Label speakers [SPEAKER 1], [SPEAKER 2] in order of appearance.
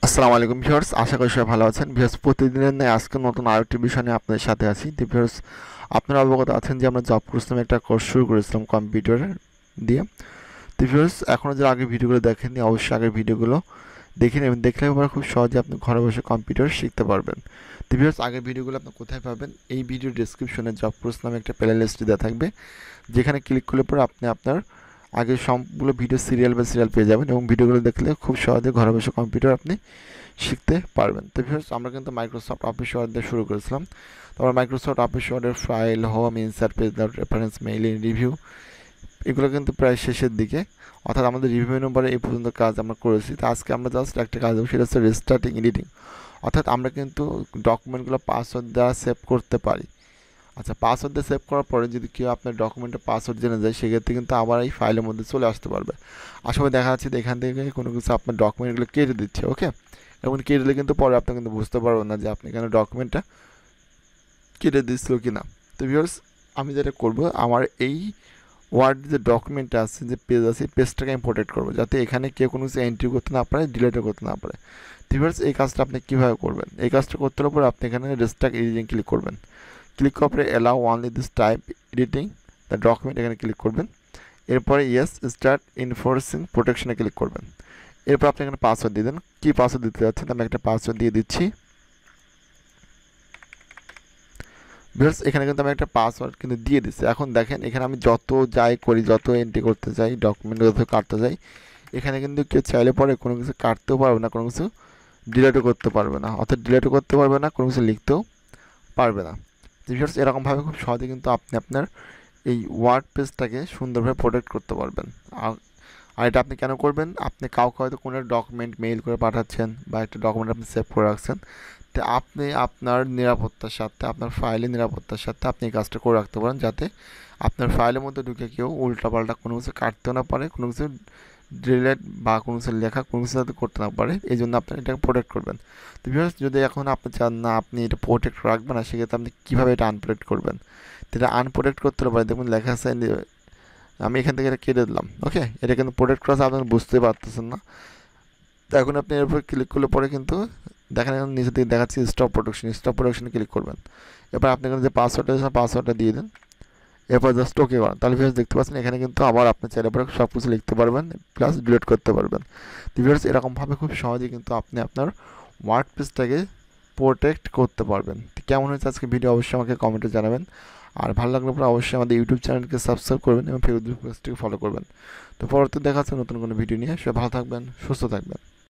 [SPEAKER 1] আসসালামু আলাইকুম ভিউয়ার্স, আশা করি সবাই ভালো আছেন। ভিউয়ার্স, প্রতিদিনের ন্যায় আজকে নতুন আরেকটি বিষয় নিয়ে আপনাদের সাথে আছি। তো ভিউয়ার্স, আপনারা অবগত আছেন যে আমরা জব কোর্স নামে একটা কোর্স শুরু করেছিলাম কম্পিউটার দিয়ে। তো ভিউয়ার্স, এখনও যারা আগে ভিডিওগুলো দেখেননি অবশ্যই আগের ভিডিওগুলো দেখে নেবেন। দেখলে এবার খুব সহজে আপনি ঘরে বসে কম্পিউটার শিখতে পারবেন। তো ভিউয়ার্স, আগের ভিডিওগুলো আপনি কোথায় পাবেন? এই ভিডিও ডেসক্রিপশনে জব কোর্স নামে একটা প্লে লিস্ট দেওয়া থাকবে, যেখানে ক্লিক করলে পরে আপনি আপনার আগের সবগুলো ভিডিও সিরিয়াল বা সিরিয়াল পেয়ে যাবেন এবং ভিডিওগুলো দেখলে খুব সহজে ঘরে বসে কম্পিউটার আপনি শিখতে পারবেন। তো ভিউয়ার্স, আমরা কিন্তু মাইক্রোসফট অফিস ওয়ার্ড দিয়ে শুরু করেছিলাম। তারপর মাইক্রোসফট অফিস ওয়ার্ডের file, home, insert, page layout, reference, mailing, review এগুলো কিন্তু প্রায় শেষের দিকে, অর্থাৎ আমাদের রিভিউ নম্বরে এই পর্যন্ত কাজ আমরা করেছি। তো আজকে আমরা জাস্ট একটা কাজ দেবো, সেটা হচ্ছে রিস্টার্টিং এডিটিং। অর্থাৎ আমরা কিন্তু ডকুমেন্টগুলো পাসওয়ার্ড দ্বারা সেভ করতে পারি। আচ্ছা, পাসওয়ার্ড দিয়ে সেভ করার পরে যদি কেউ আপনার ডকুমেন্টের পাসওয়ার্ড জেনে যায়, সেক্ষেত্রে কিন্তু আবার এই ফাইলের মধ্যে চলে আসতে পারবে। আসলে দেখা যাচ্ছে যে এখান থেকে কোনো কিছু আপনার ডকুমেন্টগুলো কেটে দিচ্ছে, ওকে। এবং কেটে দিলে কিন্তু পরে আপনি কিন্তু বুঝতে পারবেন না যে আপনি কেন ডকুমেন্টটা কেটে দিচ্ছিল কি না। তো ভিউয়ার্স, আমি যেটা করব, আমার এই ওয়ার্ড যে ডকুমেন্টটা আছে, যে পেজ আছে, পেজটাকে আমি প্রোটেক্ট করবো, যাতে এখানে কেউ কোনো কিছু এন্ট্রি করতে না পারে, ডিলিটও করতে না পারে। তো ভিউয়ার্স, এই কাজটা আপনি কীভাবে করবেন? এই কাজটা করতে হলে পরে আপনি এখানে রেস্ট্রাক্ট এডিটিং ক্লিক করবেন। ক্লিক করার পরে allow only this type editing the document, এখানে ক্লিক করবেন। এরপরে ইয়েস স্টার্ট ইনফোর্সিং প্রোটেকশনে ক্লিক করবেন। এরপর আপনি এখানে পাসওয়ার্ড দিয়ে দেন। কী পাসওয়ার্ড দিতে যাচ্ছেন? আমি একটা পাসওয়ার্ড দিয়ে দিচ্ছি। ভিউয়ার্স, এখানে কিন্তু আমি একটা পাসওয়ার্ড কিন্তু দিয়ে দিচ্ছি। এখন দেখেন, এখানে আমি যত যাই করি, যত এন্ট্রি করতে চাই, ডকুমেন্ট যত কাটতে চাই, এখানে কিন্তু কেউ চাইলে পরে কোনো কিছু কাটতেও পারবে না, কোনো কিছু ডিলিটও করতে পারবে না। অর্থাৎ ডিলিটও করতে পারবে না, কোনো কিছু লিখতেও পারবে না। ভিউয়ার্স, এরকমভাবে খুব সহজে কিন্তু আপনি আপনার এই ওয়ার্ড পেজটাকে সুন্দরভাবে প্রোটেক্ট করতে পারবেন। আর আর এটা আপনি কেন করবেন? আপনি কাউকে হয়তো কোনো ডকুমেন্ট মেইল করে পাঠাচ্ছেন বা একটা ডকুমেন্ট আপনি সেভ করে রাখছেন, তো আপনি আপনার নিরাপত্তার সাথে, আপনার ফাইলের নিরাপত্তার সাথে আপনি এই কাজটা করে রাখতে পারেন, যাতে আপনার ফাইলের মধ্যে ঢুকে কেউ উল্টাপাল্টা কোনো কিছু কাটতেও না পারে, কোনো কিছু ডিলিট বা কোনো কিছু লেখা কোনো কিছু যাতে করতে না পারে। এই জন্য আপনি এটাকে প্রোটেক্ট করবেন। তো ভিউয়ার্স, যদি এখন আপনি চান না আপনি এটা প্রোটেক্ট রাখবেন না, সেক্ষেত্রে আপনি কীভাবে এটা আনপ্রোটেক্ট করবেন? তো এটা আনপ্রোটেক্ট করতে পারে, দেখুন লেখা আছে, আমি এখান থেকে এটা কেটে দিলাম, ওকে। এটা কিন্তু প্রোটেক্ট করা আছে, আপনি বুঝতে পারতেছেন না। তো এখন আপনি এর উপর ক্লিক করলে পরে কিন্তু দেখেন, এখন নিচের দিকে দেখাচ্ছি স্টপ প্রোটেকশন, স্টপ প্রোটেকশনে ক্লিক করবেন। এবার আপনি এখানে যে পাসওয়ার্ডটা আছে, পাসওয়ার্ডটা দিয়ে দেন। এরপর জাস্ট ওকে করেন। তাহলে ভিউয়ার্স, দেখতে পাচ্ছেন এখানে কিন্তু আবার আপনি চাইলে পরে সব কিছু লিখতে পারবেন, প্লাস ডিলিট করতে পারবেন। তো ভিউয়ার্স, এরকমভাবে খুব সহজেই কিন্তু আপনি আপনার ওয়ার্ড পেজটাকে প্রোটেক্ট করতে পারবেন। তো কেমন হয়েছে আজকে ভিডিও অবশ্যই আমাকে কমেন্টে জানাবেন। আর ভালো লাগলে পরে অবশ্যই আমাদের ইউটিউব চ্যানেলকে সাবস্ক্রাইব করবেন এবং ফেসবুক পেজটিকে ফলো করবেন। তো পরবর্তী দেখা হচ্ছে নতুন কোনো ভিডিও নিয়ে। সবাই ভালো থাকবেন, সুস্থ থাকবেন।